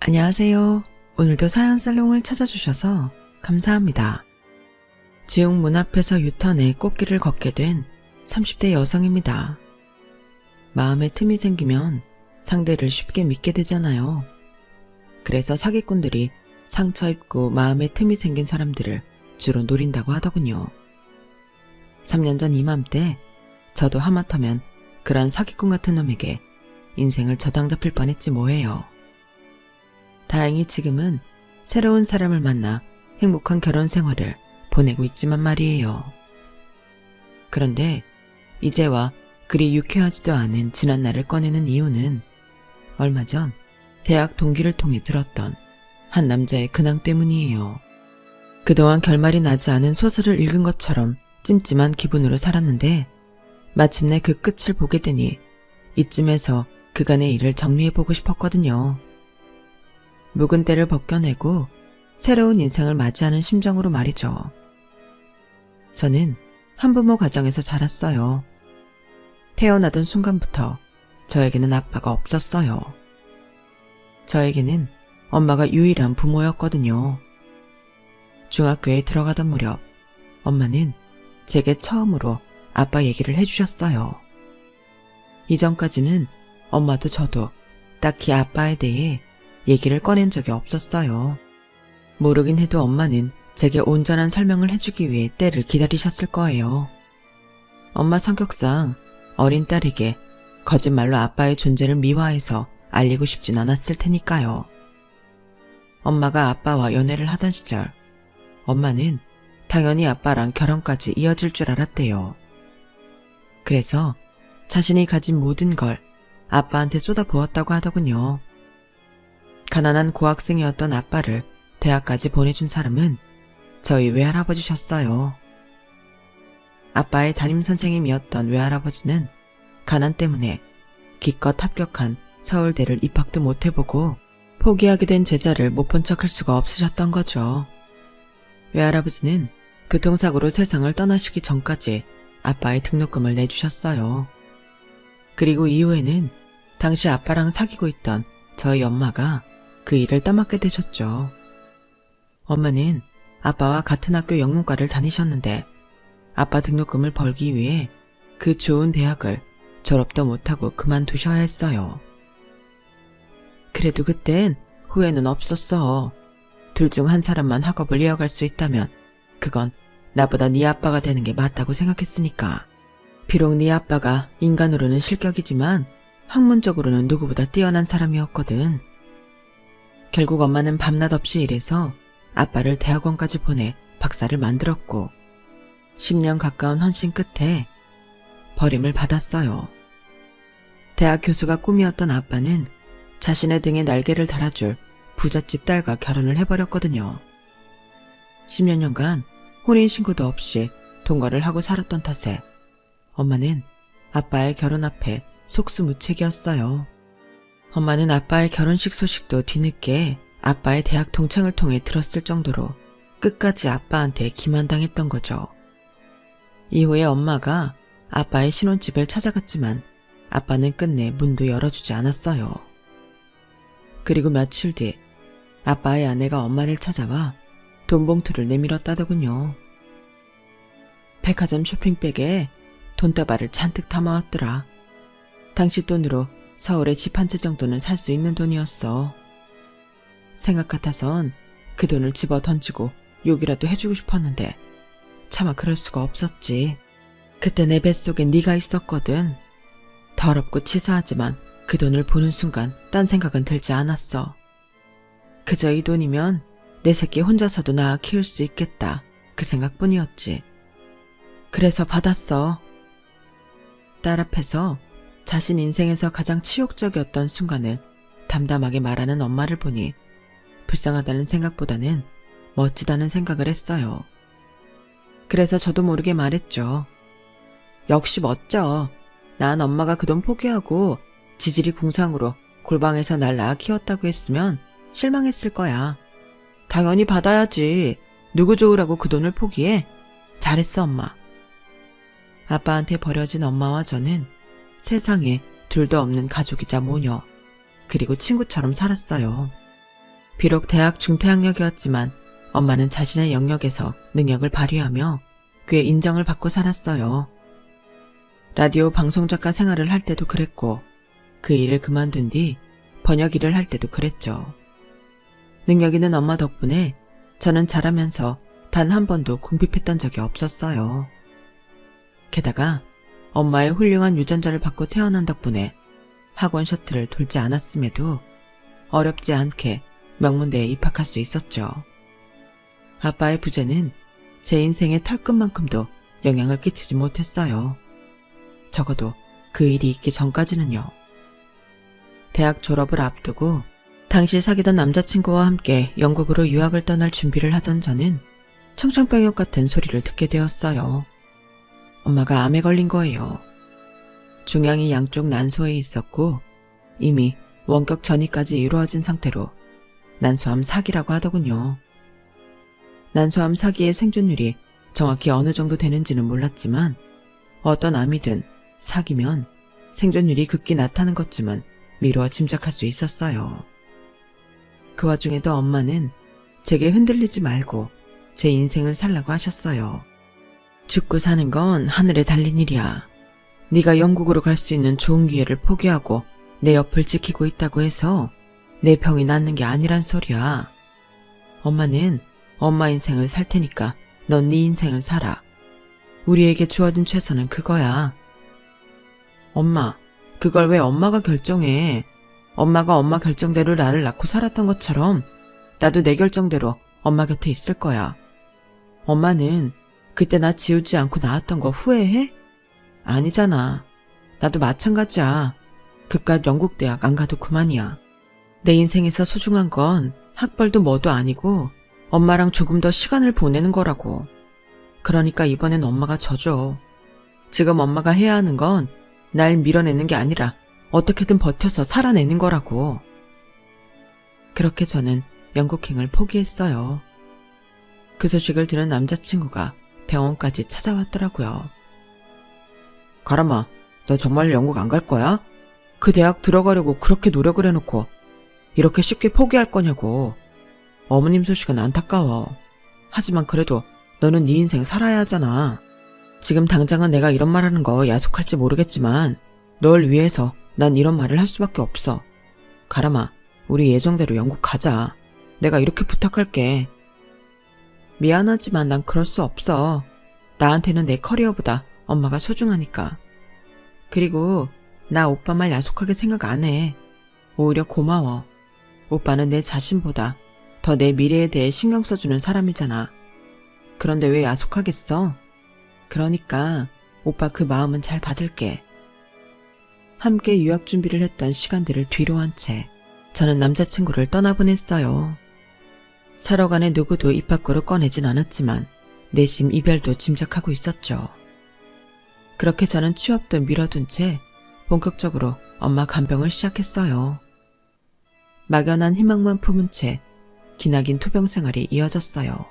안녕하세요. 오늘도 사연살롱을 찾아주셔서 감사합니다. 지옥 문 앞에서 유턴해 꽃길을 걷게 된 30대 여성입니다. 마음에 틈이 생기면 상대를 쉽게 믿게 되잖아요. 그래서 사기꾼들이 상처 입고 마음에 틈이 생긴 사람들을 주로 노린다고 하더군요. 3년 전 이맘때 저도 하마터면 그런 사기꾼 같은 놈에게 인생을 저당 잡힐 뻔했지 뭐예요. 다행히 지금은 새로운 사람을 만나 행복한 결혼 생활을 보내고 있지만 말이에요. 그런데 이제와 그리 유쾌하지도 않은 지난날을 꺼내는 이유는 얼마 전 대학 동기를 통해 들었던 한 남자의 근황 때문이에요. 그동안 결말이 나지 않은 소설을 읽은 것처럼 찜찜한 기분으로 살았는데 마침내 그 끝을 보게 되니 이쯤에서 그간의 일을 정리해보고 싶었거든요. 묵은 때를 벗겨내고 새로운 인생을 맞이하는 심정으로 말이죠. 저는 한부모 가정에서 자랐어요. 태어나던 순간부터 저에게는 아빠가 없었어요. 저에게는 엄마가 유일한 부모였거든요. 중학교에 들어가던 무렵 엄마는 제게 처음으로 아빠 얘기를 해주셨어요. 이전까지는 엄마도 저도 딱히 아빠에 대해 얘기를 꺼낸 적이 없었어요. 모르긴 해도 엄마는 제게 온전한 설명을 해주기 위해 때를 기다리셨을 거예요. 엄마 성격상 어린 딸에게 거짓말로 아빠의 존재를 미화해서 알리고 싶진 않았을 테니까요. 엄마가 아빠와 연애를 하던 시절 엄마는 당연히 아빠랑 결혼까지 이어질 줄 알았대요. 그래서 자신이 가진 모든 걸 아빠한테 쏟아부었다고 하더군요. 가난한 고학생이었던 아빠를 대학까지 보내준 사람은 저희 외할아버지셨어요. 아빠의 담임선생님이었던 외할아버지는 가난 때문에 기껏 합격한 서울대를 입학도 못해보고 포기하게 된 제자를 못 본 척할 수가 없으셨던 거죠. 외할아버지는 교통사고로 세상을 떠나시기 전까지 아빠의 등록금을 내주셨어요. 그리고 이후에는 당시 아빠랑 사귀고 있던 저희 엄마가 그 일을 떠맡게 되셨죠. 엄마는 아빠와 같은 학교 영문과를 다니셨는데 아빠 등록금을 벌기 위해 그 좋은 대학을 졸업도 못하고 그만두셔야 했어요. 그래도 그땐 후회는 없었어. 둘 중 한 사람만 학업을 이어갈 수 있다면 그건 나보다 네 아빠가 되는 게 맞다고 생각했으니까. 비록 네 아빠가 인간으로는 실격이지만 학문적으로는 누구보다 뛰어난 사람이었거든. 결국 엄마는 밤낮 없이 일해서 아빠를 대학원까지 보내 박사를 만들었고 10년 가까운 헌신 끝에 버림을 받았어요. 대학 교수가 꿈이었던 아빠는 자신의 등에 날개를 달아줄 부잣집 딸과 결혼을 해버렸거든요. 10여 년간 혼인신고도 없이 동거를 하고 살았던 탓에 엄마는 아빠의 결혼 앞에 속수무책이었어요. 엄마는 아빠의 결혼식 소식도 뒤늦게 아빠의 대학 동창을 통해 들었을 정도로 끝까지 아빠한테 기만당했던 거죠. 이후에 엄마가 아빠의 신혼집을 찾아갔지만 아빠는 끝내 문도 열어주지 않았어요. 그리고 며칠 뒤 아빠의 아내가 엄마를 찾아와 돈 봉투를 내밀었다더군요. 백화점 쇼핑백에 돈다발을 잔뜩 담아왔더라. 당시 돈으로 서울에 집 한 채 정도는 살 수 있는 돈이었어. 생각 같아선 그 돈을 집어 던지고 욕이라도 해주고 싶었는데 차마 그럴 수가 없었지. 그때 내 뱃속엔 네가 있었거든. 더럽고 치사하지만 그 돈을 보는 순간 딴 생각은 들지 않았어. 그저 이 돈이면 내 새끼 혼자서도 낳아 키울 수 있겠다. 그 생각뿐이었지. 그래서 받았어. 딸 앞에서 자신 인생에서 가장 치욕적이었던 순간을 담담하게 말하는 엄마를 보니 불쌍하다는 생각보다는 멋지다는 생각을 했어요. 그래서 저도 모르게 말했죠. 역시 멋져. 난 엄마가 그 돈 포기하고 지질이 궁상으로 골방에서 날 낳아 키웠다고 했으면 실망했을 거야. 당연히 받아야지. 누구 좋으라고 그 돈을 포기해? 잘했어, 엄마. 아빠한테 버려진 엄마와 저는 세상에 둘도 없는 가족이자 모녀, 그리고 친구처럼 살았어요. 비록 대학 중퇴학력이었지만 엄마는 자신의 영역에서 능력을 발휘하며 꽤 인정을 받고 살았어요. 라디오 방송작가 생활을 할 때도 그랬고 그 일을 그만둔 뒤 번역 일을 할 때도 그랬죠. 능력 있는 엄마 덕분에 저는 자라면서 단 한 번도 궁핍했던 적이 없었어요. 게다가 엄마의 훌륭한 유전자를 받고 태어난 덕분에 학원 셔틀을 돌지 않았음에도 어렵지 않게 명문대에 입학할 수 있었죠. 아빠의 부재는 제 인생의 털끝만큼도 영향을 끼치지 못했어요. 적어도 그 일이 있기 전까지는요. 대학 졸업을 앞두고 당시 사귀던 남자친구와 함께 영국으로 유학을 떠날 준비를 하던 저는 청천벽력 같은 소리를 듣게 되었어요. 엄마가 암에 걸린 거예요. 종양이 양쪽 난소에 있었고 이미 원격 전이까지 이루어진 상태로 난소암 4기라고 하더군요. 난소암 4기의 생존율이 정확히 어느 정도 되는지는 몰랐지만 어떤 암이든 4기면 생존율이 극히 낮다는 것쯤은 미루어 짐작할 수 있었어요. 그 와중에도 엄마는 제게 흔들리지 말고 제 인생을 살라고 하셨어요. 죽고 사는 건 하늘에 달린 일이야. 네가 영국으로 갈 수 있는 좋은 기회를 포기하고 내 옆을 지키고 있다고 해서 내 병이 낫는 게 아니란 소리야. 엄마는 엄마 인생을 살 테니까 넌 네 인생을 살아. 우리에게 주어진 최선은 그거야. 엄마, 그걸 왜 엄마가 결정해? 엄마가 엄마 결정대로 나를 낳고 살았던 것처럼 나도 내 결정대로 엄마 곁에 있을 거야. 엄마는 그때 나 지우지 않고 낳았던 거 후회해? 아니잖아. 나도 마찬가지야. 그깟 영국 대학 안 가도 그만이야. 내 인생에서 소중한 건 학벌도 뭐도 아니고 엄마랑 조금 더 시간을 보내는 거라고. 그러니까 이번엔 엄마가 져줘. 지금 엄마가 해야 하는 건 날 밀어내는 게 아니라 어떻게든 버텨서 살아내는 거라고. 그렇게 저는 영국행을 포기했어요. 그 소식을 들은 남자친구가 병원까지 찾아왔더라고요. 가람아, 너 정말 영국 안 갈 거야? 그 대학 들어가려고 그렇게 노력을 해놓고 이렇게 쉽게 포기할 거냐고. 어머님 소식은 안타까워. 하지만 그래도 너는 네 인생 살아야 하잖아. 지금 당장은 내가 이런 말하는 거 야속할지 모르겠지만 널 위해서 난 이런 말을 할 수밖에 없어. 가람아, 우리 예정대로 영국 가자. 내가 이렇게 부탁할게. 미안하지만 난 그럴 수 없어. 나한테는 내 커리어보다 엄마가 소중하니까. 그리고 나 오빠 말 야속하게 생각 안 해. 오히려 고마워. 오빠는 내 자신보다 더 내 미래에 대해 신경 써주는 사람이잖아. 그런데 왜 야속하겠어? 그러니까 오빠 그 마음은 잘 받을게. 함께 유학 준비를 했던 시간들을 뒤로 한 채 저는 남자친구를 떠나보냈어요. 살아간에 누구도 입 밖으로 꺼내진 않았지만 내심 이별도 짐작하고 있었죠. 그렇게 저는 취업도 미뤄둔 채 본격적으로 엄마 간병을 시작했어요. 막연한 희망만 품은 채 기나긴 투병 생활이 이어졌어요.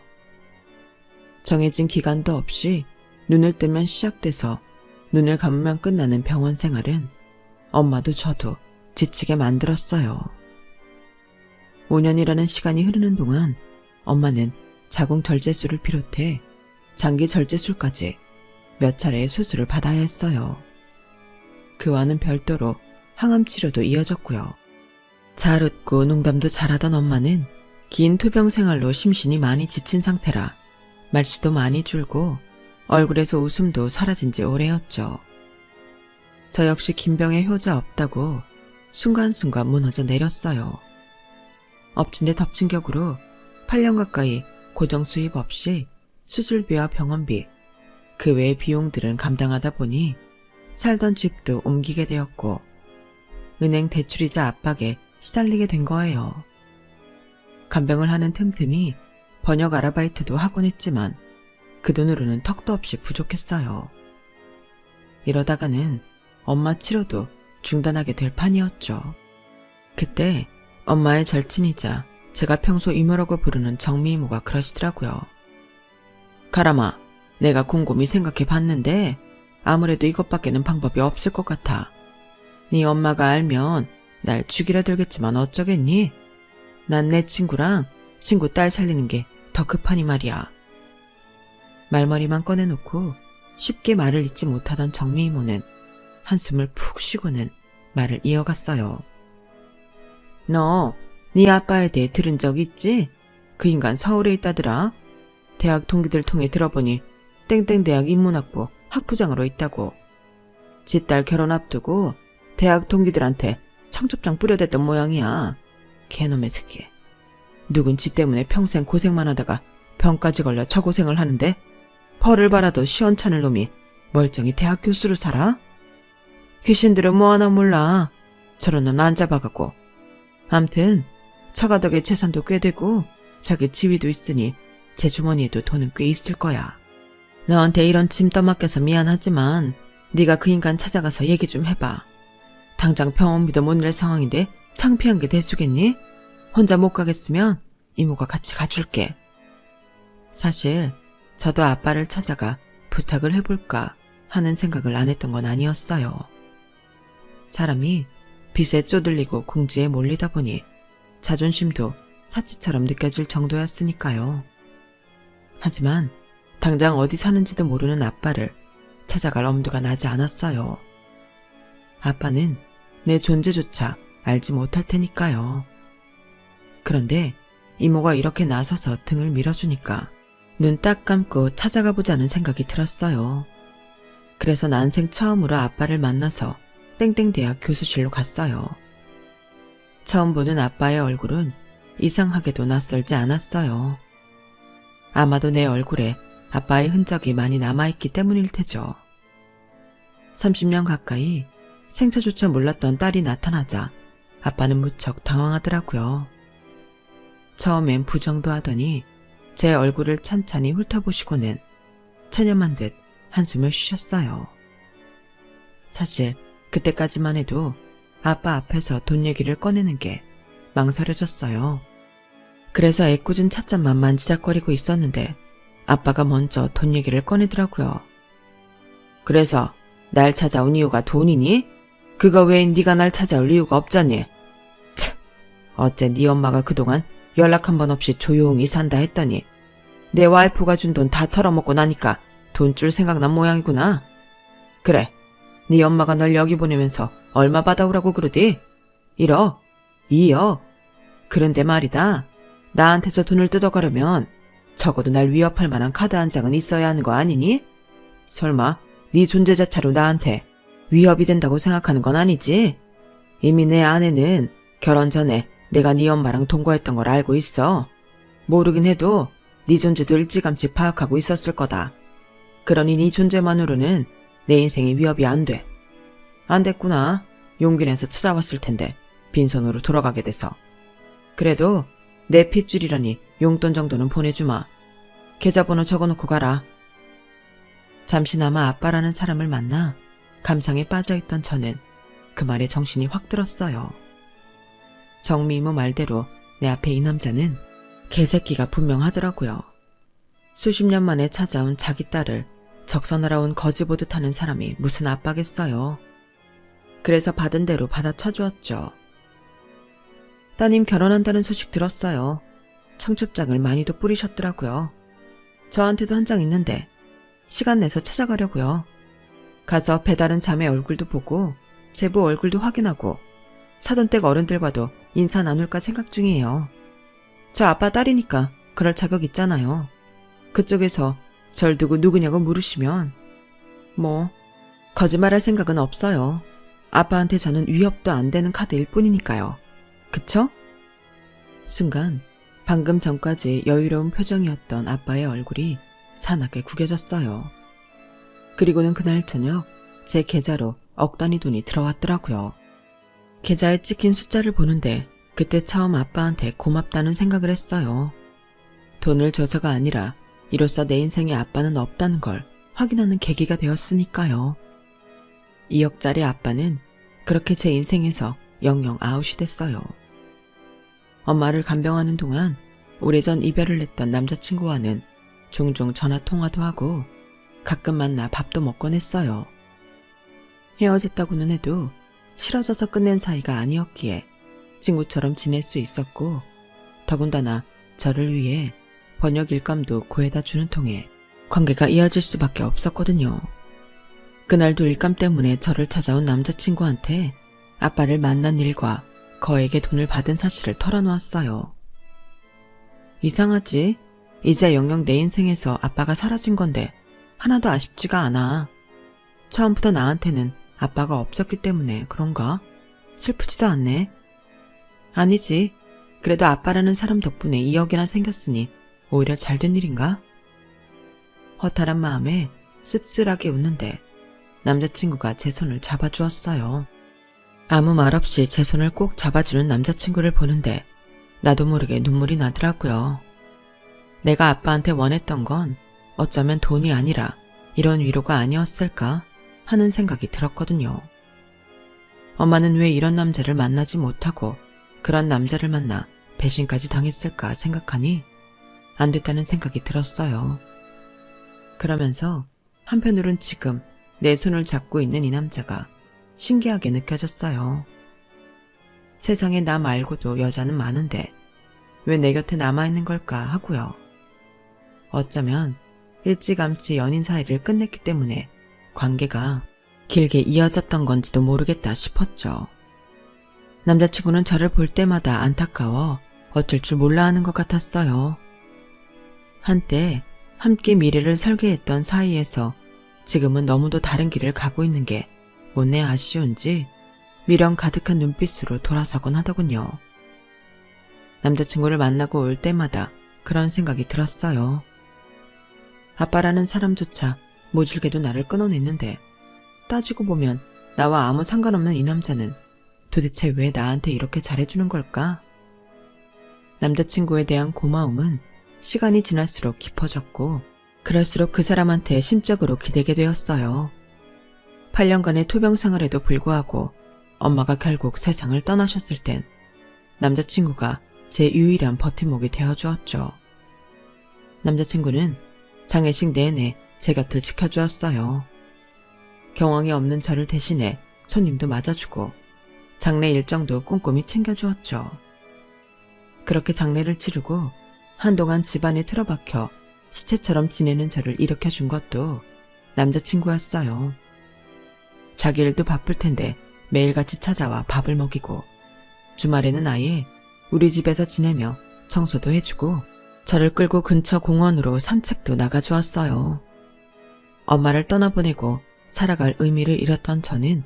정해진 기간도 없이 눈을 뜨면 시작돼서 눈을 감으면 끝나는 병원 생활은 엄마도 저도 지치게 만들었어요. 5년이라는 시간이 흐르는 동안 엄마는 자궁절제술을 비롯해 장기절제술까지 몇 차례의 수술을 받아야 했어요. 그와는 별도로 항암치료도 이어졌고요. 잘 웃고 농담도 잘하던 엄마는 긴 투병 생활로 심신이 많이 지친 상태라 말수도 많이 줄고 얼굴에서 웃음도 사라진 지 오래였죠. 저 역시 김병의 효자 없다고 순간순간 무너져 내렸어요. 엎친 데 덮친 격으로 8년 가까이 고정 수입 없이 수술비와 병원비, 그 외의 비용들은 감당하다 보니 살던 집도 옮기게 되었고 은행 대출이자 압박에 시달리게 된 거예요. 간병을 하는 틈틈이 번역 아르바이트도 하곤 했지만 그 돈으로는 턱도 없이 부족했어요. 이러다가는 엄마 치료도 중단하게 될 판이었죠. 그때 엄마의 절친이자 제가 평소 이모라고 부르는 정미 이모가 그러시더라고요. 가람아, 내가 곰곰이 생각해 봤는데 아무래도 이것밖에는 방법이 없을 것 같아. 네 엄마가 알면 날 죽이려 들겠지만 어쩌겠니? 난 내 친구랑 친구 딸 살리는 게 더 급하니 말이야. 말머리만 꺼내놓고 쉽게 말을 잇지 못하던 정미 이모는 한숨을 푹 쉬고는 말을 이어갔어요. 너, 네 아빠에 대해 들은 적 있지? 그 인간 서울에 있다더라. 대학 동기들 통해 들어보니 땡땡 대학 인문학부 학부장으로 있다고. 지 딸 결혼 앞두고 대학 동기들한테 청첩장 뿌려댔던 모양이야. 개놈의 새끼. 누군 지 때문에 평생 고생만 하다가 병까지 걸려 저고생을 하는데 벌을 받아도 시원찮을 놈이 멀쩡히 대학 교수로 살아? 귀신들은 뭐 하나 몰라. 저런 놈 안 잡아가고. 암튼 처가덕의 재산도 꽤 되고 자기 지위도 있으니 제 주머니에도 돈은 꽤 있을 거야. 너한테 이런 짐 떠맡겨서 미안하지만 네가 그 인간 찾아가서 얘기 좀 해봐. 당장 병원비도 못 낼 상황인데 창피한 게 대수겠니? 혼자 못 가겠으면 이모가 같이 가줄게. 사실 저도 아빠를 찾아가 부탁을 해볼까 하는 생각을 안 했던 건 아니었어요. 사람이 빚에 쪼들리고 궁지에 몰리다 보니 자존심도 사치처럼 느껴질 정도였으니까요. 하지만 당장 어디 사는지도 모르는 아빠를 찾아갈 엄두가 나지 않았어요. 아빠는 내 존재조차 알지 못할 테니까요. 그런데 이모가 이렇게 나서서 등을 밀어주니까 눈 딱 감고 찾아가 보자는 생각이 들었어요. 그래서 난생 처음으로 아빠를 만나서 땡땡대학 교수실로 갔어요. 처음 보는 아빠의 얼굴은 이상하게도 낯설지 않았어요. 아마도 내 얼굴에 아빠의 흔적이 많이 남아있기 때문일 테죠. 30년 가까이 생차조차 몰랐던 딸이 나타나자 아빠는 무척 당황하더라고요. 처음엔 부정도 하더니 제 얼굴을 찬찬히 훑어보시고는 체념한 듯 한숨을 쉬셨어요. 사실 그때까지만 해도 아빠 앞에서 돈 얘기를 꺼내는 게 망설여졌어요. 그래서 애꿎은 찻잔만 만지작거리고 있었는데 아빠가 먼저 돈 얘기를 꺼내더라고요. 그래서 날 찾아온 이유가 돈이니? 그거 외에 네가 날 찾아올 이유가 없잖니. 참, 어째 네 엄마가 그동안 연락 한 번 없이 조용히 산다 했더니 내 와이프가 준 돈 다 털어먹고 나니까 돈줄 생각난 모양이구나. 그래, 네 엄마가 널 여기 보내면서 얼마 받아오라고 그러디? 1억, 2억. 그런데 말이다, 나한테서 돈을 뜯어가려면 적어도 날 위협할 만한 카드 한 장은 있어야 하는 거 아니니? 설마 네 존재 자체로 나한테 위협이 된다고 생각하는 건 아니지? 이미 내 아내는 결혼 전에 내가 네 엄마랑 동거했던 걸 알고 있어. 모르긴 해도 네 존재도 일찌감치 파악하고 있었을 거다. 그러니 네 존재만으로는 내 인생에 위협이 안 돼. 안 됐구나. 용기 내서 찾아왔을 텐데 빈손으로 돌아가게 돼서. 그래도 내 핏줄이라니 용돈 정도는 보내주마. 계좌번호 적어놓고 가라. 잠시나마 아빠라는 사람을 만나 감상에 빠져있던 저는 그 말에 정신이 확 들었어요. 정미 이모 말대로 내 앞에 이 남자는 개새끼가 분명하더라고요. 수십 년 만에 찾아온 자기 딸을 적선하러 온 거지 보듯 하는 사람이 무슨 아빠겠어요. 그래서 받은 대로 받아쳐주었죠. 따님 결혼한다는 소식 들었어요. 청첩장을 많이도 뿌리셨더라고요. 저한테도 한 장 있는데 시간 내서 찾아가려고요. 가서 배다른 자매 얼굴도 보고 제부 얼굴도 확인하고 사돈댁 어른들과도 인사 나눌까 생각 중이에요. 저 아빠 딸이니까 그럴 자격 있잖아요. 그쪽에서 절 두고 누구냐고 물으시면 뭐 거짓말할 생각은 없어요. 아빠한테 저는 위협도 안 되는 카드일 뿐이니까요. 그쵸? 순간 방금 전까지 여유로운 표정이었던 아빠의 얼굴이 사납게 구겨졌어요. 그리고는 그날 저녁 제 계좌로 억 단위 돈이 들어왔더라고요. 계좌에 찍힌 숫자를 보는데 그때 처음 아빠한테 고맙다는 생각을 했어요. 돈을 줘서가 아니라 이로써 내 인생에 아빠는 없다는 걸 확인하는 계기가 되었으니까요. 2억짜리 아빠는 그렇게 제 인생에서 영영 아웃이 됐어요. 엄마를 간병하는 동안 오래전 이별을 했던 남자친구와는 종종 전화통화도 하고 가끔 만나 밥도 먹곤 했어요. 헤어졌다고는 해도 싫어져서 끝낸 사이가 아니었기에 친구처럼 지낼 수 있었고 더군다나 저를 위해 번역 일감도 구해다 주는 통에 관계가 이어질 수밖에 없었거든요. 그날도 일감 때문에 저를 찾아온 남자친구한테 아빠를 만난 일과 거액의 돈을 받은 사실을 털어놓았어요. 이상하지? 이제 영영 내 인생에서 아빠가 사라진 건데 하나도 아쉽지가 않아. 처음부터 나한테는 아빠가 없었기 때문에 그런가? 슬프지도 않네. 아니지. 그래도 아빠라는 사람 덕분에 2억이나 생겼으니 오히려 잘된 일인가? 허탈한 마음에 씁쓸하게 웃는데 남자친구가 제 손을 잡아주었어요. 아무 말 없이 제 손을 꼭 잡아주는 남자친구를 보는데 나도 모르게 눈물이 나더라고요. 내가 아빠한테 원했던 건 어쩌면 돈이 아니라 이런 위로가 아니었을까 하는 생각이 들었거든요. 엄마는 왜 이런 남자를 만나지 못하고 그런 남자를 만나 배신까지 당했을까 생각하니 안 됐다는 생각이 들었어요. 그러면서 한편으론 지금 내 손을 잡고 있는 이 남자가 신기하게 느껴졌어요. 세상에 나 말고도 여자는 많은데 왜 내 곁에 남아있는 걸까 하고요. 어쩌면 일찌감치 연인 사이를 끝냈기 때문에 관계가 길게 이어졌던 건지도 모르겠다 싶었죠. 남자친구는 저를 볼 때마다 안타까워 어쩔 줄 몰라 하는 것 같았어요. 한때 함께 미래를 설계했던 사이에서 지금은 너무도 다른 길을 가고 있는 게 못내 아쉬운지 미련 가득한 눈빛으로 돌아서곤 하더군요. 남자친구를 만나고 올 때마다 그런 생각이 들었어요. 아빠라는 사람조차 모질게도 나를 끊어냈는데 따지고 보면 나와 아무 상관없는 이 남자는 도대체 왜 나한테 이렇게 잘해주는 걸까? 남자친구에 대한 고마움은 시간이 지날수록 깊어졌고 그럴수록 그 사람한테 심적으로 기대게 되었어요. 8년간의 투병 생활에도 불구하고 엄마가 결국 세상을 떠나셨을 땐 남자친구가 제 유일한 버팀목이 되어주었죠. 남자친구는 장례식 내내 제 곁을 지켜주었어요. 경황이 없는 저를 대신해 손님도 맞아주고 장례 일정도 꼼꼼히 챙겨주었죠. 그렇게 장례를 치르고 한동안 집안에 틀어박혀 시체처럼 지내는 저를 일으켜준 것도 남자친구였어요. 자기 일도 바쁠 텐데 매일같이 찾아와 밥을 먹이고 주말에는 아예 우리 집에서 지내며 청소도 해주고 저를 끌고 근처 공원으로 산책도 나가주었어요. 엄마를 떠나보내고 살아갈 의미를 잃었던 저는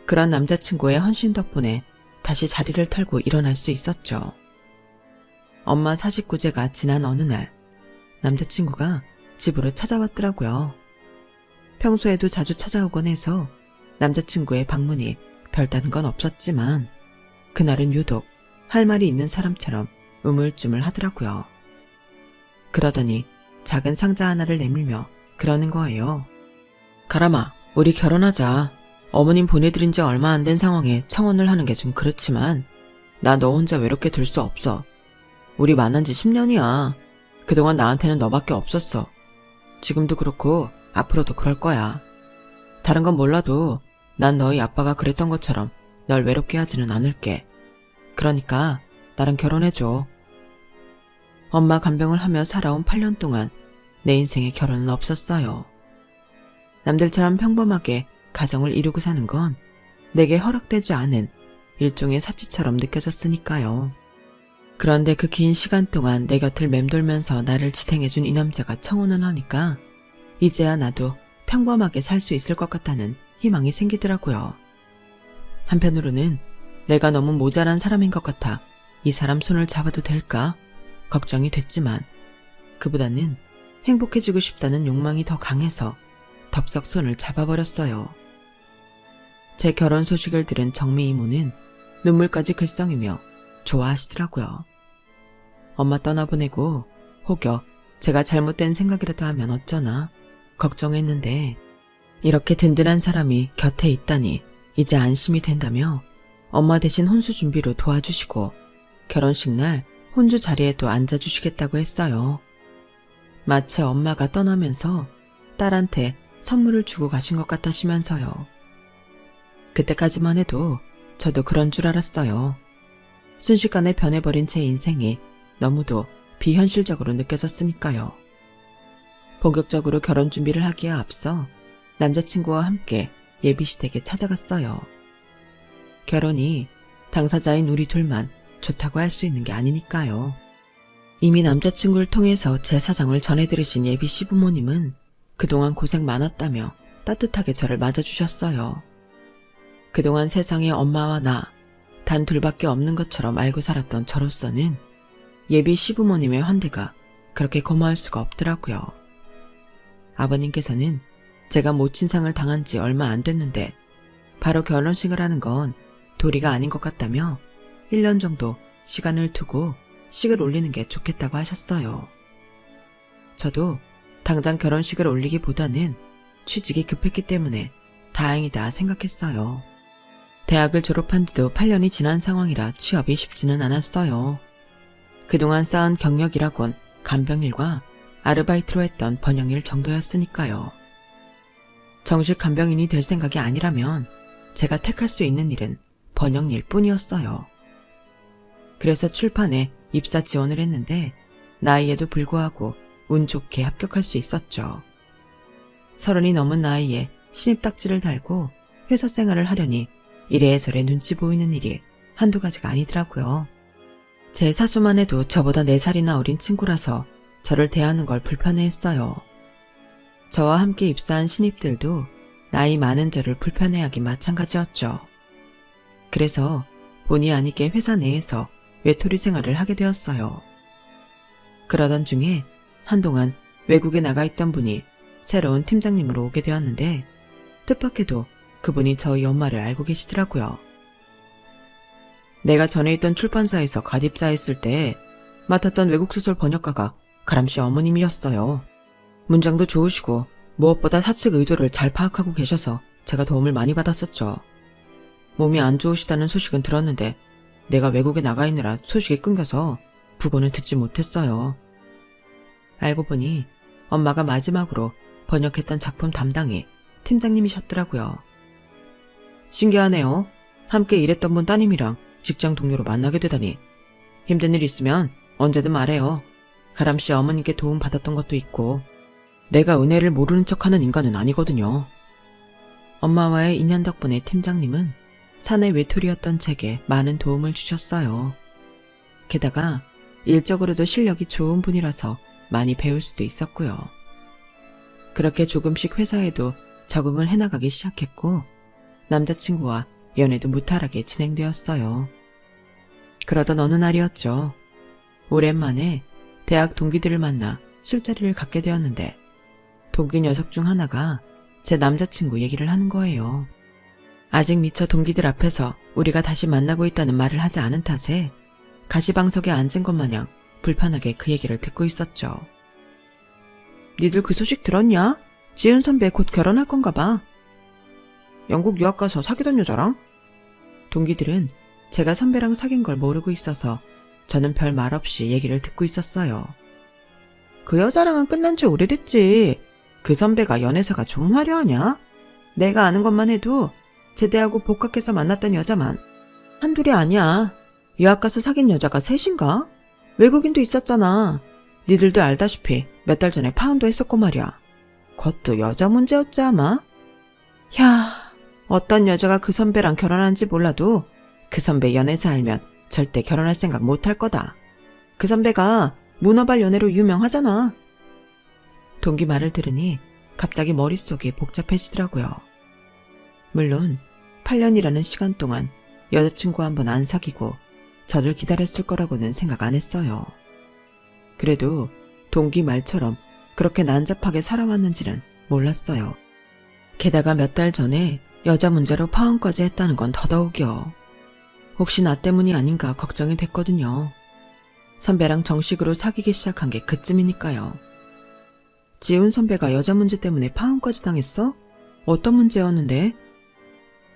그런 남자친구의 헌신 덕분에 다시 자리를 털고 일어날 수 있었죠. 엄마 49제가 지난 어느 날 남자친구가 집으로 찾아왔더라고요. 평소에도 자주 찾아오곤 해서 남자친구의 방문이 별다른 건 없었지만 그날은 유독 할 말이 있는 사람처럼 우물쭈물 하더라고요. 그러더니 작은 상자 하나를 내밀며 그러는 거예요. 가람아, 우리 결혼하자. 어머님 보내드린 지 얼마 안 된 상황에 청혼을 하는 게 좀 그렇지만 나 너 혼자 외롭게 둘 수 없어. 우리 만난 지 10년이야. 그동안 나한테는 너밖에 없었어. 지금도 그렇고 앞으로도 그럴 거야. 다른 건 몰라도 난 너희 아빠가 그랬던 것처럼 널 외롭게 하지는 않을게. 그러니까 나랑 결혼해줘. 엄마 간병을 하며 살아온 8년 동안 내 인생에 결혼은 없었어요. 남들처럼 평범하게 가정을 이루고 사는 건 내게 허락되지 않은 일종의 사치처럼 느껴졌으니까요. 그런데 그 긴 시간 동안 내 곁을 맴돌면서 나를 지탱해준 이 남자가 청혼을 하니까 이제야 나도 평범하게 살 수 있을 것 같다는 희망이 생기더라고요. 한편으로는 내가 너무 모자란 사람인 것 같아 이 사람 손을 잡아도 될까 걱정이 됐지만 그보다는 행복해지고 싶다는 욕망이 더 강해서 덥석 손을 잡아버렸어요. 제 결혼 소식을 들은 정미 이모는 눈물까지 글썽이며 좋아하시더라고요. 엄마 떠나보내고 혹여 제가 잘못된 생각이라도 하면 어쩌나 걱정했는데 이렇게 든든한 사람이 곁에 있다니 이제 안심이 된다며 엄마 대신 혼수 준비로 도와주시고 결혼식 날 혼주 자리에도 앉아주시겠다고 했어요. 마치 엄마가 떠나면서 딸한테 선물을 주고 가신 것 같으시면서요. 그때까지만 해도 저도 그런 줄 알았어요. 순식간에 변해버린 제 인생이 너무도 비현실적으로 느껴졌으니까요. 본격적으로 결혼 준비를 하기에 앞서 남자친구와 함께 예비시댁에 찾아갔어요. 결혼이 당사자인 우리 둘만 좋다고 할 수 있는 게 아니니까요. 이미 남자친구를 통해서 제 사정을 전해들으신 예비 시부모님은 그동안 고생 많았다며 따뜻하게 저를 맞아주셨어요. 그동안 세상에 엄마와 나 단 둘밖에 없는 것처럼 알고 살았던 저로서는 예비 시부모님의 환대가 그렇게 고마울 수가 없더라고요. 아버님께서는 제가 모친상을 당한 지 얼마 안 됐는데 바로 결혼식을 하는 건 도리가 아닌 것 같다며 1년 정도 시간을 두고 식을 올리는 게 좋겠다고 하셨어요. 저도 당장 결혼식을 올리기보다는 취직이 급했기 때문에 다행이다 생각했어요. 대학을 졸업한 지도 8년이 지난 상황이라 취업이 쉽지는 않았어요. 그동안 쌓은 경력이라곤 간병일과 아르바이트로 했던 번역일 정도였으니까요. 정식 간병인이 될 생각이 아니라면 제가 택할 수 있는 일은 번역일 뿐이었어요. 그래서 출판에 입사 지원을 했는데 나이에도 불구하고 운 좋게 합격할 수 있었죠. 30이 넘은 나이에 신입 딱지를 달고 회사 생활을 하려니 이래저래 눈치 보이는 일이 한두 가지가 아니더라고요. 제 사수만 해도 저보다 4살이나 어린 친구라서 저를 대하는 걸 불편해했어요. 저와 함께 입사한 신입들도 나이 많은 저를 불편해하기 마찬가지였죠. 그래서 본의 아니게 회사 내에서 외톨이 생활을 하게 되었어요. 그러던 중에 한동안 외국에 나가 있던 분이 새로운 팀장님으로 오게 되었는데 뜻밖에도 그분이 저희 엄마를 알고 계시더라고요. 내가 전에 있던 출판사에서 가입사했을 때 맡았던 외국소설 번역가가 가람씨 어머님이었어요. 문장도 좋으시고 무엇보다 사측 의도를 잘 파악하고 계셔서 제가 도움을 많이 받았었죠. 몸이 안 좋으시다는 소식은 들었는데 내가 외국에 나가 있느라 소식이 끊겨서 부고는 듣지 못했어요. 알고 보니 엄마가 마지막으로 번역했던 작품 담당이 팀장님이셨더라고요. 신기하네요. 함께 일했던 분 따님이랑 직장 동료로 만나게 되다니. 힘든 일 있으면 언제든 말해요. 가람씨 어머님께 도움 받았던 것도 있고 내가 은혜를 모르는 척하는 인간은 아니거든요. 엄마와의 인연 덕분에 팀장님은 사내 외톨이였던 제게 많은 도움을 주셨어요. 게다가 일적으로도 실력이 좋은 분이라서 많이 배울 수도 있었고요. 그렇게 조금씩 회사에도 적응을 해나가기 시작했고 남자친구와 연애도 무탈하게 진행되었어요. 그러던 어느 날이었죠. 오랜만에 대학 동기들을 만나 술자리를 갖게 되었는데 동기 녀석 중 하나가 제 남자친구 얘기를 하는 거예요. 아직 미처 동기들 앞에서 우리가 다시 만나고 있다는 말을 하지 않은 탓에 가시방석에 앉은 것 마냥 불편하게 그 얘기를 듣고 있었죠. 니들 그 소식 들었냐? 지은 선배 곧 결혼할 건가 봐. 영국 유학 가서 사귀던 여자랑? 동기들은 제가 선배랑 사귄 걸 모르고 있어서 저는 별 말 없이 얘기를 듣고 있었어요. 그 여자랑은 끝난 지 오래됐지. 그 선배가 연애사가 좀 화려하냐? 내가 아는 것만 해도 제대하고 복학해서 만났던 여자만 한둘이 아니야. 유학 가서 사귄 여자가 셋인가? 외국인도 있었잖아. 니들도 알다시피 몇 달 전에 파혼도 했었고 말이야. 그것도 여자 문제였지 아마? 야, 어떤 여자가 그 선배랑 결혼한지 몰라도 그 선배 연애사 알면 절대 결혼할 생각 못할 거다. 그 선배가 문어발 연애로 유명하잖아. 동기 말을 들으니 갑자기 머릿속이 복잡해지더라고요. 물론 8년이라는 시간 동안 여자친구 한 번 안 사귀고 저를 기다렸을 거라고는 생각 안 했어요. 그래도 동기 말처럼 그렇게 난잡하게 살아왔는지는 몰랐어요. 게다가 몇 달 전에 여자 문제로 파혼까지 했다는 건 더더욱이요. 혹시 나 때문이 아닌가 걱정이 됐거든요. 선배랑 정식으로 사귀기 시작한 게 그쯤이니까요. 지훈 선배가 여자 문제 때문에 파혼까지 당했어? 어떤 문제였는데?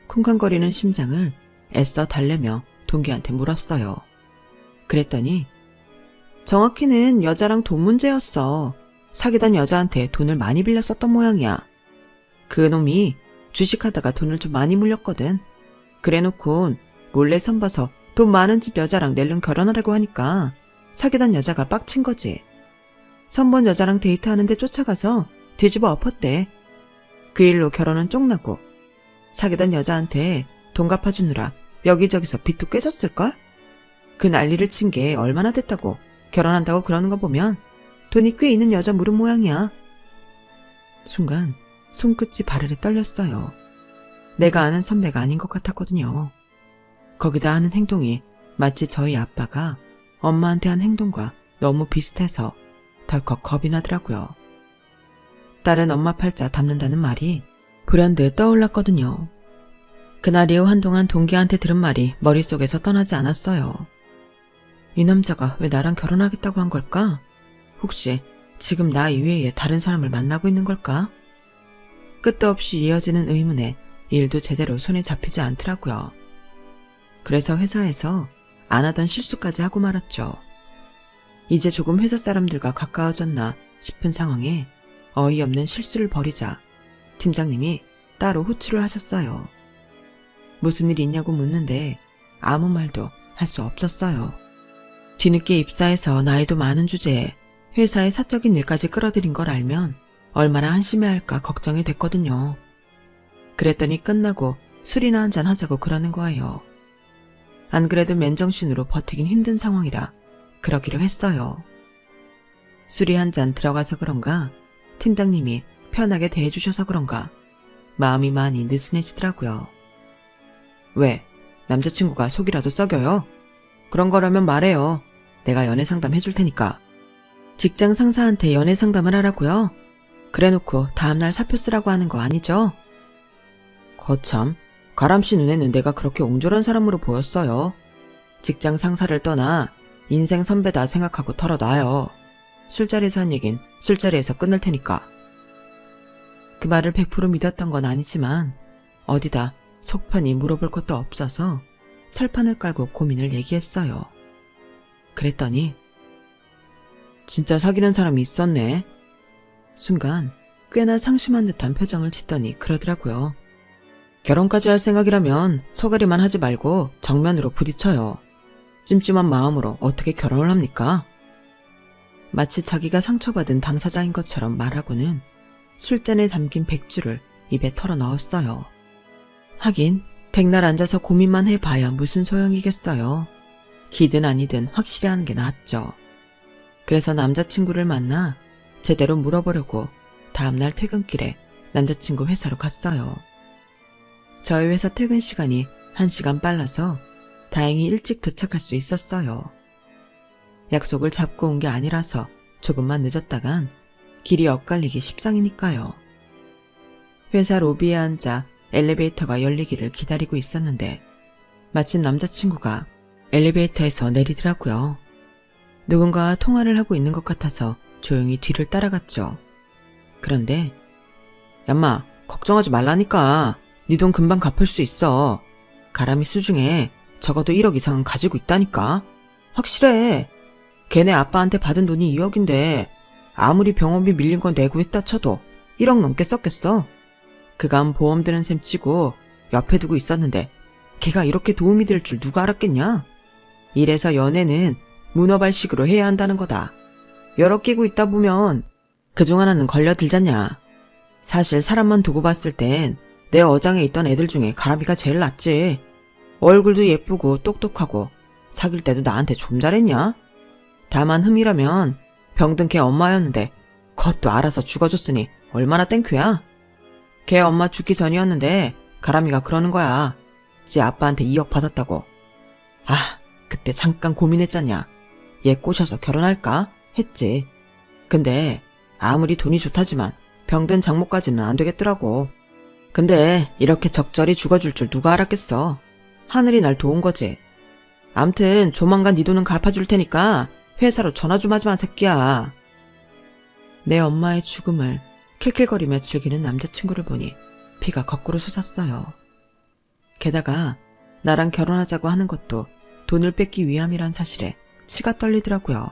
쿵쾅거리는 심장을 애써 달래며 동기한테 물었어요. 그랬더니 정확히는 여자랑 돈 문제였어. 사귀던 여자한테 돈을 많이 빌려 썼던 모양이야. 그 놈이 주식하다가 돈을 좀 많이 물렸거든. 그래놓고 몰래 선봐서 돈 많은 집 여자랑 낼름 결혼하려고 하니까 사귀던 여자가 빡친 거지. 선본 여자랑 데이트하는데 쫓아가서 뒤집어 엎었대. 그 일로 결혼은 쪽나고 사귀던 여자한테 돈 갚아주느라 여기저기서 빚도 깨졌을걸? 그 난리를 친 게 얼마나 됐다고 결혼한다고 그러는 거 보면 돈이 꽤 있는 여자 물은 모양이야. 순간 손끝이 바르르 떨렸어요. 내가 아는 선배가 아닌 것 같았거든요. 거기다 하는 행동이 마치 저희 아빠가 엄마한테 한 행동과 너무 비슷해서 덜컥 겁이 나더라고요. 딸은 엄마 팔자 닮는다는 말이 불현듯 떠올랐거든요. 그날 이후 한동안 동기한테 들은 말이 머릿속에서 떠나지 않았어요. 이 남자가 왜 나랑 결혼하겠다고 한 걸까? 혹시 지금 나 이외에 다른 사람을 만나고 있는 걸까? 끝도 없이 이어지는 의문에 일도 제대로 손에 잡히지 않더라고요. 그래서 회사에서 안 하던 실수까지 하고 말았죠. 이제 조금 회사 사람들과 가까워졌나 싶은 상황에 어이없는 실수를 벌이자 팀장님이 따로 호출을 하셨어요. 무슨 일 있냐고 묻는데 아무 말도 할 수 없었어요. 뒤늦게 입사해서 나이도 많은 주제에 회사의 사적인 일까지 끌어들인 걸 알면 얼마나 한심해할까 걱정이 됐거든요. 그랬더니 끝나고 술이나 한잔 하자고 그러는 거예요. 안 그래도 맨정신으로 버티긴 힘든 상황이라 그러기로 했어요. 술이 한 잔 들어가서 그런가 팀장님이 편하게 대해주셔서 그런가 마음이 많이 느슨해지더라고요. 왜? 남자친구가 속이라도 썩여요? 그런 거라면 말해요. 내가 연애 상담 해줄 테니까. 직장 상사한테 연애 상담을 하라고요? 그래놓고 다음날 사표 쓰라고 하는 거 아니죠? 거참, 가람씨 눈에는 내가 그렇게 옹졸한 사람으로 보였어요. 직장 상사를 떠나 인생 선배다 생각하고 털어놔요. 술자리에서 한 얘긴 술자리에서 끝낼 테니까. 그 말을 100% 믿었던 건 아니지만 어디다 속편히 물어볼 것도 없어서 철판을 깔고 고민을 얘기했어요. 그랬더니 진짜 사귀는 사람이 있었네. 순간 꽤나 상심한 듯한 표정을 짓더니 그러더라고요. 결혼까지 할 생각이라면 소개리만 하지 말고 정면으로 부딪혀요. 찜찜한 마음으로 어떻게 결혼을 합니까? 마치 자기가 상처받은 당사자인 것처럼 말하고는 술잔에 담긴 백주를 입에 털어 넣었어요. 하긴 백날 앉아서 고민만 해봐야 무슨 소용이겠어요. 기든 아니든 확실히 하는 게 낫죠. 그래서 남자친구를 만나 제대로 물어보려고 다음날 퇴근길에 남자친구 회사로 갔어요. 저희 회사 퇴근 시간이 1시간 빨라서 다행히 일찍 도착할 수 있었어요. 약속을 잡고 온 게 아니라서 조금만 늦었다간 길이 엇갈리기 십상이니까요. 회사 로비에 앉아 엘리베이터가 열리기를 기다리고 있었는데 마침 남자친구가 엘리베이터에서 내리더라고요. 누군가와 통화를 하고 있는 것 같아서 조용히 뒤를 따라갔죠. 그런데 얌마 걱정하지 말라니까. 네 돈 금방 갚을 수 있어. 가람이 수중에 적어도 1억 이상은 가지고 있다니까. 확실해. 걔네 아빠한테 받은 돈이 2억인데 아무리 병원비 밀린 건 내고 했다 쳐도 1억 넘게 썼겠어. 그간 보험 드는 셈 치고 옆에 두고 있었는데 걔가 이렇게 도움이 될 줄 누가 알았겠냐. 이래서 연애는 문어발식으로 해야 한다는 거다. 여러 끼고 있다 보면 그중 하나는 걸려들잖냐. 사실 사람만 두고 봤을 땐 내 어장에 있던 애들 중에 가람이가 제일 낫지. 얼굴도 예쁘고 똑똑하고 사귈 때도 나한테 좀 잘했냐. 다만 흠이라면 병든 걔 엄마였는데 그것도 알아서 죽어줬으니 얼마나 땡큐야. 걔 엄마 죽기 전이었는데 가람이가 그러는 거야. 지 아빠한테 2억 받았다고. 아, 그때 잠깐 고민했잖냐. 얘 꼬셔서 결혼할까? 했지. 근데 아무리 돈이 좋다지만 병든 장모까지는 안 되겠더라고. 근데 이렇게 적절히 죽어줄 줄 누가 알았겠어. 하늘이 날 도운 거지. 암튼 조만간 네 돈은 갚아줄 테니까 회사로 전화 좀 하지 마, 새끼야. 내 엄마의 죽음을 킬킬거리며 즐기는 남자친구를 보니 피가 거꾸로 솟았어요. 게다가 나랑 결혼하자고 하는 것도 돈을 뺏기 위함이란 사실에 치가 떨리더라고요.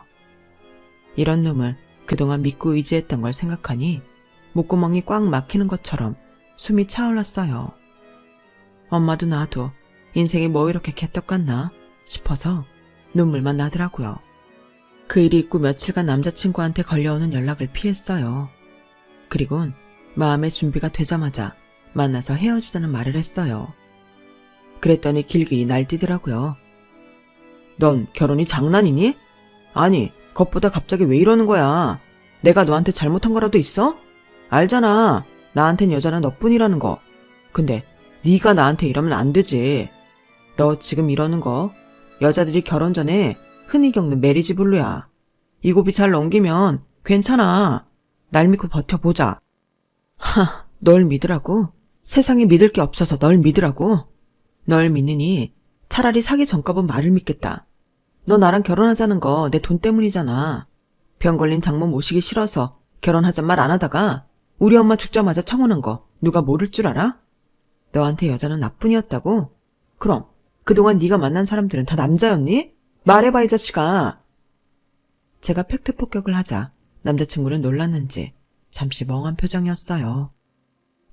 이런 놈을 그동안 믿고 의지했던 걸 생각하니 목구멍이 꽉 막히는 것처럼 숨이 차올랐어요. 엄마도 나도 인생이 뭐 이렇게 개떡 같나 싶어서 눈물만 나더라고요. 그 일이 있고 며칠간 남자친구한테 걸려오는 연락을 피했어요. 그리곤 마음의 준비가 되자마자 만나서 헤어지자는 말을 했어요. 그랬더니 길길이 날뛰더라고요. 넌 결혼이 장난이니? 아니, 겉보다 갑자기 왜 이러는 거야? 내가 너한테 잘못한 거라도 있어? 알잖아. 나한텐 여자는 너뿐이라는 거. 근데 네가 나한테 이러면 안 되지. 너 지금 이러는 거 여자들이 결혼 전에 흔히 겪는 메리지 블루야. 이 고비 잘 넘기면 괜찮아. 날 믿고 버텨보자. 널 믿으라고? 세상에 믿을 게 없어서 널 믿으라고? 널 믿느니 차라리 사기 전값은 말을 믿겠다. 너 나랑 결혼하자는 거 내 돈 때문이잖아. 병 걸린 장모 모시기 싫어서 결혼하잔 말 안 하다가 우리 엄마 죽자마자 청혼한 거 누가 모를 줄 알아? 너한테 여자는 나뿐이었다고? 그럼 그동안 네가 만난 사람들은 다 남자였니? 말해봐 이 자식아. 제가 팩트 폭격을 하자 남자친구는 놀랐는지 잠시 멍한 표정이었어요.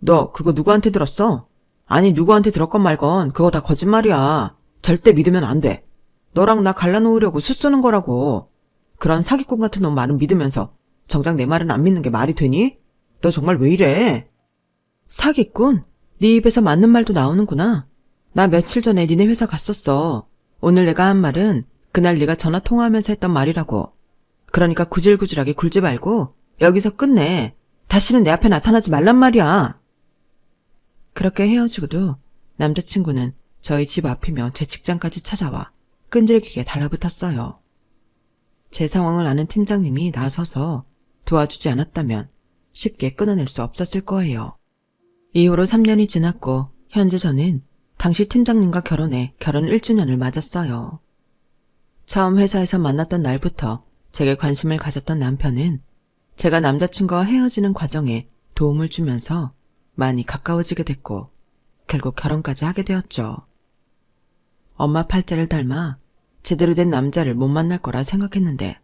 너 그거 누구한테 들었어? 아니 누구한테 들었건 말건 그거 다 거짓말이야. 절대 믿으면 안 돼. 너랑 나 갈라놓으려고 수쓰는 거라고. 그런 사기꾼 같은 놈 말은 믿으면서 정작 내 말은 안 믿는 게 말이 되니? 너 정말 왜 이래? 사기꾼? 네 입에서 맞는 말도 나오는구나. 나 며칠 전에 니네 회사 갔었어. 오늘 내가 한 말은 그날 네가 전화 통화하면서 했던 말이라고. 그러니까 구질구질하게 굴지 말고 여기서 끝내. 다시는 내 앞에 나타나지 말란 말이야. 그렇게 헤어지고도 남자친구는 저희 집 앞이며 제 직장까지 찾아와 끈질기게 달라붙었어요. 제 상황을 아는 팀장님이 나서서 도와주지 않았다면 쉽게 끊어낼 수 없었을 거예요. 이후로 3년이 지났고 현재 저는 당시 팀장님과 결혼해 결혼 1주년을 맞았어요. 처음 회사에서 만났던 날부터 제게 관심을 가졌던 남편은 제가 남자친구와 헤어지는 과정에 도움을 주면서 많이 가까워지게 됐고 결국 결혼까지 하게 되었죠. 엄마 팔자를 닮아 제대로 된 남자를 못 만날 거라 생각했는데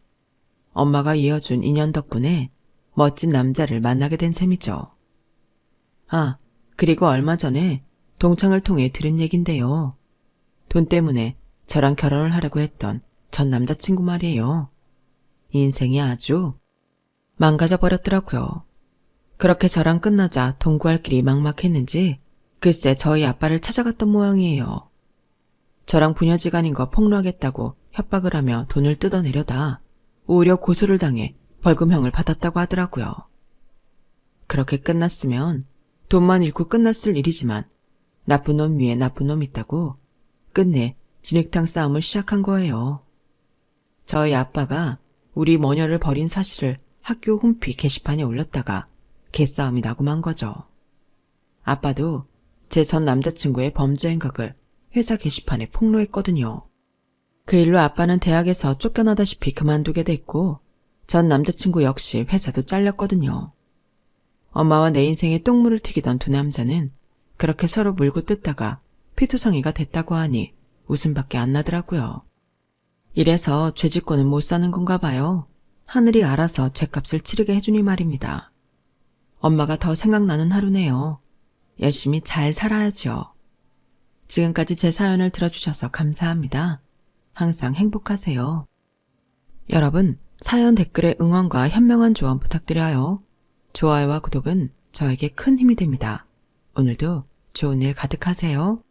엄마가 이어준 인연 덕분에 멋진 남자를 만나게 된 셈이죠. 아, 그리고 얼마 전에 동창을 통해 들은 얘긴데요. 돈 때문에 저랑 결혼을 하려고 했던 전 남자친구 말이에요. 인생이 아주 망가져 버렸더라고요. 그렇게 저랑 끝나자 동거할 길이 막막했는지 글쎄 저희 아빠를 찾아갔던 모양이에요. 저랑 부녀지간인 거 폭로하겠다고 협박을 하며 돈을 뜯어내려다 오히려 고소를 당해 벌금형을 받았다고 하더라고요. 그렇게 끝났으면 돈만 잃고 끝났을 일이지만 나쁜 놈 위에 나쁜 놈 있다고 끝내 진흙탕 싸움을 시작한 거예요. 저희 아빠가 우리 모녀를 버린 사실을 학교 홈피 게시판에 올렸다가 개싸움이 나고 만 거죠. 아빠도 제 전 남자친구의 범죄 행각을 회사 게시판에 폭로했거든요. 그 일로 아빠는 대학에서 쫓겨나다시피 그만두게 됐고 전 남자친구 역시 회사도 잘렸거든요. 엄마와 내 인생에 똥물을 튀기던 두 남자는 그렇게 서로 물고 뜯다가 피투성이가 됐다고 하니 웃음밖에 안 나더라고요. 이래서 죄짓고는 못 사는 건가 봐요. 하늘이 알아서 죗값을 치르게 해주니 말입니다. 엄마가 더 생각나는 하루네요. 열심히 잘 살아야죠. 지금까지 제 사연을 들어주셔서 감사합니다. 항상 행복하세요. 여러분, 사연 댓글에 응원과 현명한 조언 부탁드려요. 좋아요와 구독은 저에게 큰 힘이 됩니다. 오늘도 좋은 일 가득하세요.